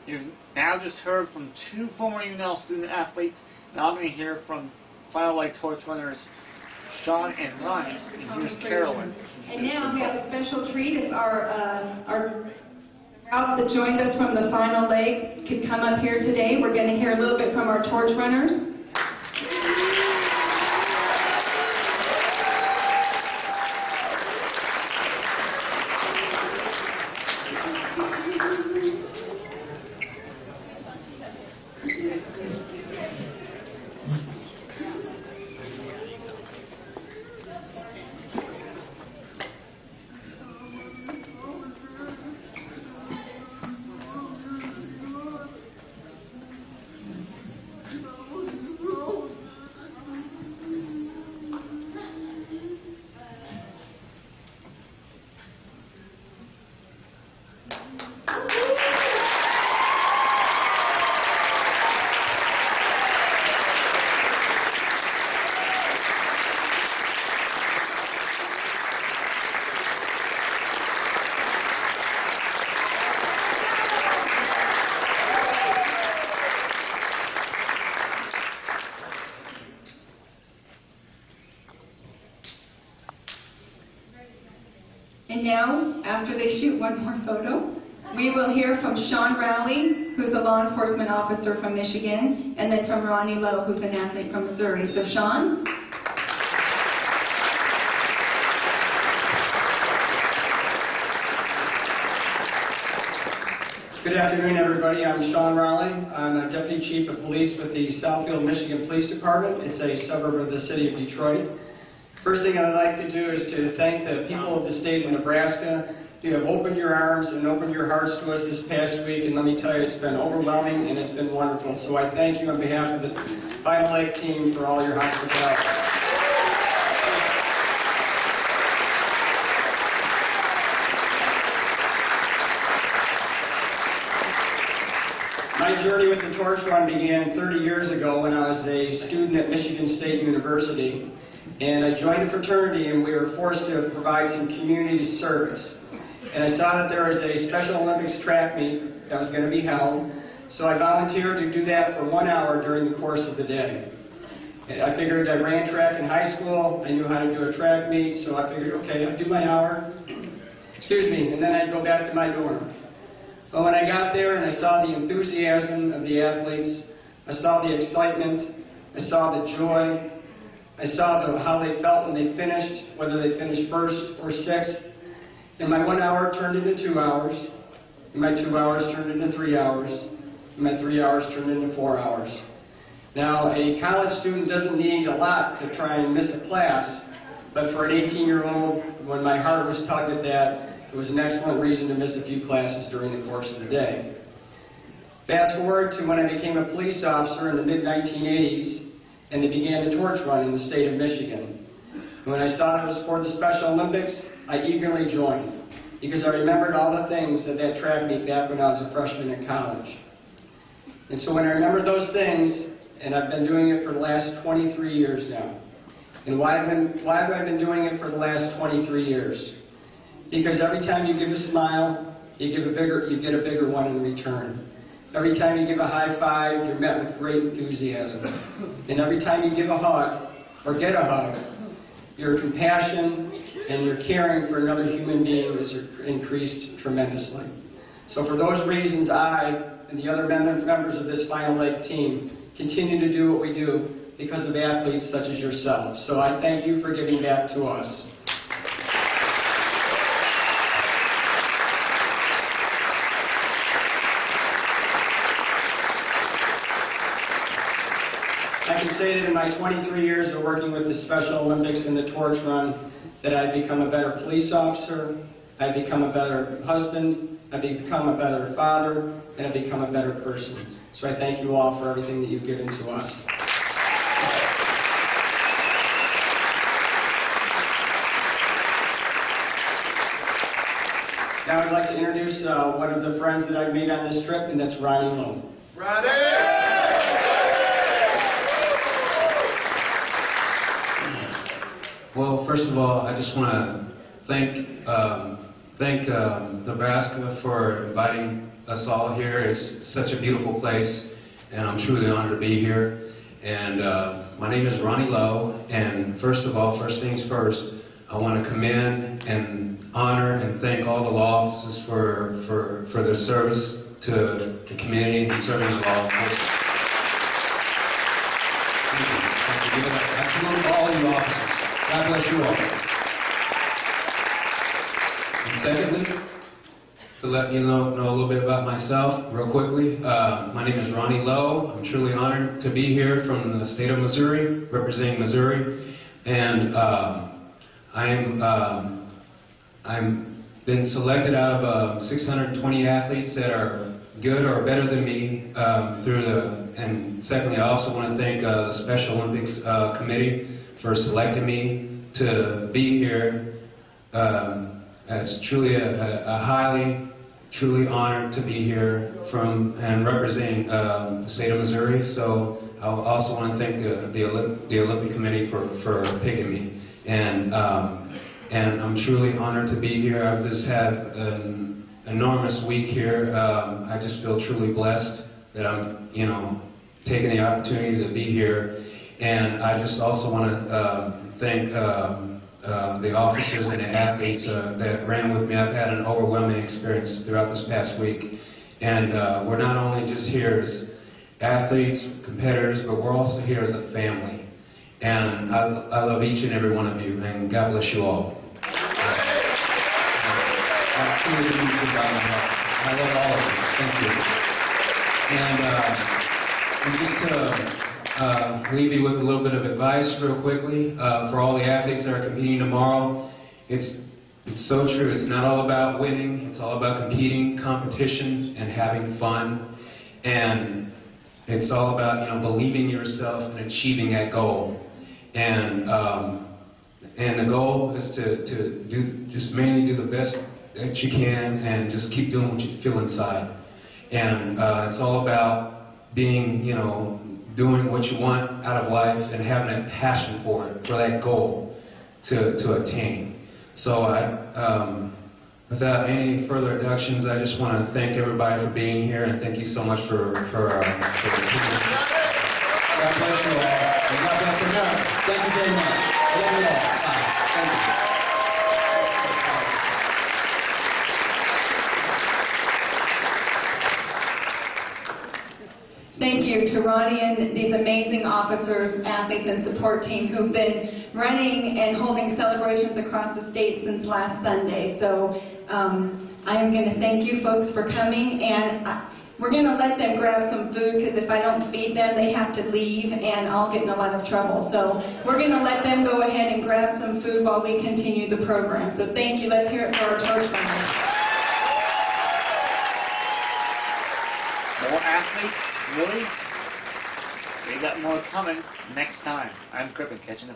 You've now just heard from two former UNL student athletes. Now I'm going to hear from Final Light Torch runners Shawn and Ronnie, and here's Carolyn. And now we have a special treat. If our route that joined us from the final leg could come up here today. We're going to hear a little bit from our torch runners. And now, after they shoot one more photo, we will hear from Shawn Rally, who's a law enforcement officer from Michigan, and then from Ronnie Lo, who's an athlete from Missouri. So, Shawn? Good afternoon, everybody. I'm Shawn Rally. I'm a Deputy Chief of Police with the Southfield, Michigan Police Department. It's a suburb of the city of Detroit. First thing I'd like to do is to thank the people of the state of Nebraska. You have opened your arms and opened your hearts to us this past week, and let me tell you, it's been overwhelming and it's been wonderful. So I thank you on behalf of the Final Leg team for all your hospitality. My journey with the torch run began 30 years ago when I was a student at Michigan State University. And I joined a fraternity, and we were forced to provide some community service. And I saw that there was a Special Olympics track meet that was going to be held, so I volunteered to do that for 1 hour during the course of the day. And I figured I ran track in high school, I knew how to do a track meet, so I figured, okay, I'd do my hour, and then I'd go back to my dorm. But when I got there and I saw the enthusiasm of the athletes, I saw the excitement, I saw the joy, I saw how they felt when they finished, whether they finished first or sixth. And my 1 hour turned into 2 hours. And my 2 hours turned into 3 hours. And my 3 hours turned into 4 hours. Now, a college student doesn't need a lot to try and miss a class, but for an 18-year-old, when my heart was tugged at that, it was an excellent reason to miss a few classes during the course of the day. Fast forward to when I became a police officer in the mid-1980s, and they began the torch run in the state of Michigan. And when I saw it was for the Special Olympics, I eagerly joined, because I remembered all the things at that track meet back when I was a freshman in college. And so when I remembered those things, and I've been doing it for the last 23 years now. And why have I been doing it for the last 23 years? Because every time you give a smile, you get a bigger one in return. Every time you give a high five, you're met with great enthusiasm. And every time you give a hug, or get a hug, your compassion and your caring for another human being is increased tremendously. So for those reasons, I and the other members of this Final Leg team continue to do what we do because of athletes such as yourself. So I thank you for giving back to us. I can say that in my 23 years of working with the Special Olympics and the torch run, that I've become a better police officer, I've become a better husband, I've become a better father, and I've become a better person. So I thank you all for everything that you've given to us. Now I'd like to introduce one of the friends that I've made on this trip, and that's Ronnie Lo. Ronnie! Well, first of all, I just want to thank Nebraska for inviting us all here. It's such a beautiful place, and I'm truly honored to be here. And my name is Ronnie Lo, and first of all, first things first, I want to commend and honor and thank all the law officers for their service to the community and serving the law enforcement. Thank you. Thank you. Give it up. I salute all you officers. God bless you all. And secondly, to let you know a little bit about myself real quickly, my name is Ronnie Lo. I'm truly honored to be here from the state of Missouri, representing Missouri. And I'm been selected out of 620 athletes that are good or better than me and secondly, I also want to thank the Special Olympics Committee for selecting me to be here. It's truly truly honored to be here and representing the state of Missouri. So I also want to thank the Olympic Committee for picking me. And I'm truly honored to be here. I've just had an enormous week here. I just feel truly blessed that I'm, taking the opportunity to be here. And I just also want to thank the officers and the athletes that ran with me. I've had an overwhelming experience throughout this past week. And we're not only just here as athletes, competitors, but we're also here as a family. And I love each and every one of you, and God bless you all. I truly do believe God in my heart. I love all of you. Thank you. And just to leave you with a little bit of advice real quickly for all the athletes that are competing tomorrow. It's so true. It's not all about winning. It's all about competing, competition, and having fun. And it's all about believing in yourself and achieving that goal. And the goal is to just mainly do the best that you can and just keep doing what you feel inside. And it's all about being, doing what you want out of life and having a passion for it, for that goal to attain. So without any further introductions, I just want to thank everybody for being here, and thank you so much for God bless you all, and God bless America. Thank you very much. Love you all. Bye. Thank you. Thank you to Ronnie and these amazing officers, athletes, and support team who've been running and holding celebrations across the state since last Sunday. So I am going to thank you folks for coming, and we're going to let them grab some food, because if I don't feed them, they have to leave, and I'll get in a lot of trouble. So we're going to let them go ahead and grab some food while we continue the program. So thank you. Let's hear it for our torch runners. More athletes? Really? We got more coming next time. I'm Crippen, catching the